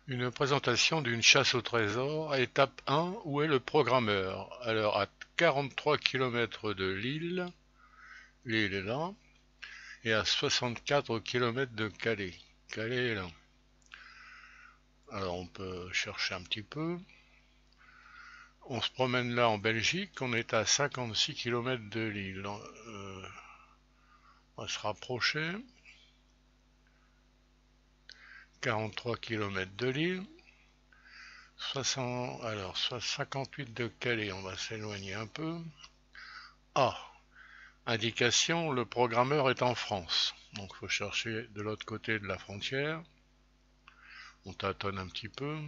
Une présentation d'une chasse au trésor, étape 1, où est le programmeur? Alors, à 43 km de Lille, Lille est là, et à 64 km de Calais. Calais est là. Alors, on peut chercher un petit peu. On se promène là en Belgique, on est à 56 km de Lille. On va se rapprocher. 43 km de Lille. 60, alors, 58 de Calais, on va s'éloigner un peu. Ah, indication, le programmeur est en France. Donc il faut chercher de l'autre côté de la frontière. On tâtonne un petit peu.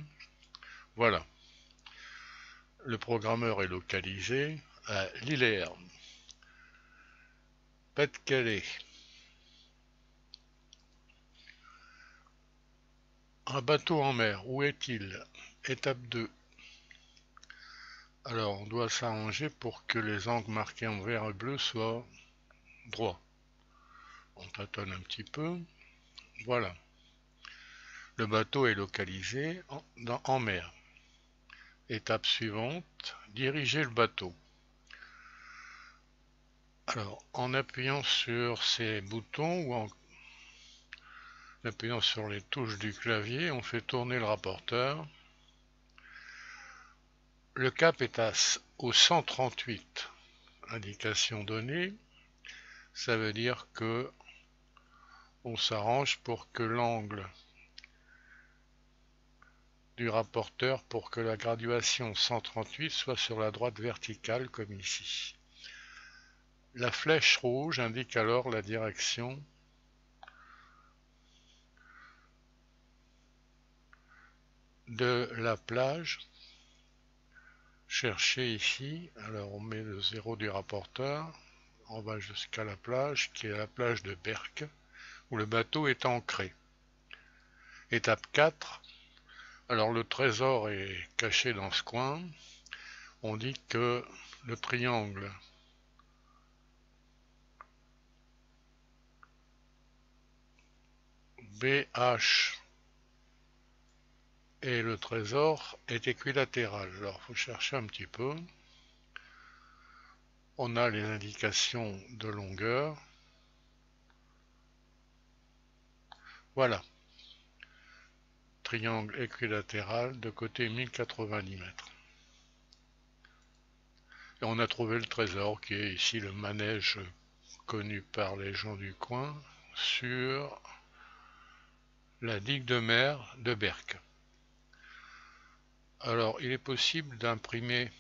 Voilà. Le programmeur est localisé à Lillers, Pas-de-Calais. Un bateau en mer, où est-il? Étape 2. Alors on doit s'arranger pour que les angles marqués en vert et bleu soient droits. On tâtonne un petit peu. Voilà. Le bateau est localisé en mer. Étape suivante, diriger le bateau. Alors, en appuyant sur ces boutons ou en appuyant sur les touches du clavier, on fait tourner le rapporteur. Le cap est au 138, indication donnée. Ça veut dire que on s'arrange pour que l'angle du rapporteur, pour que la graduation 138 soit sur la droite verticale comme ici. La flèche rouge indique alors la direction de la plage. Chercher ici, alors on met le 0 du rapporteur, on va jusqu'à la plage, qui est la plage de Berck, où le bateau est ancré. Étape 4, alors le trésor est caché dans ce coin. On dit que le triangle BH et le trésor est équilatéral. Alors il faut chercher un petit peu. On a les indications de longueur. Voilà. Triangle équilatéral de côté 1090 mètres. Et on a trouvé le trésor qui est ici le manège connu par les gens du coin sur la digue de mer de Berck. Alors il est possible d'imprimer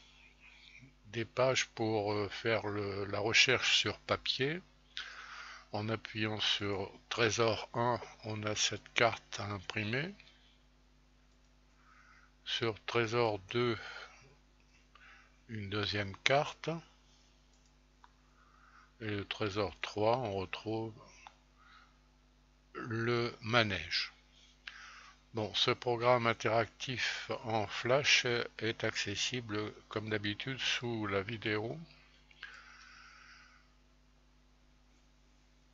des pages pour faire la recherche sur papier. En appuyant sur Trésor 1, on a cette carte à imprimer. Sur Trésor 2, une deuxième carte. Et le Trésor 3, on retrouve le manège. Bon, ce programme interactif en flash est accessible comme d'habitude sous la vidéo.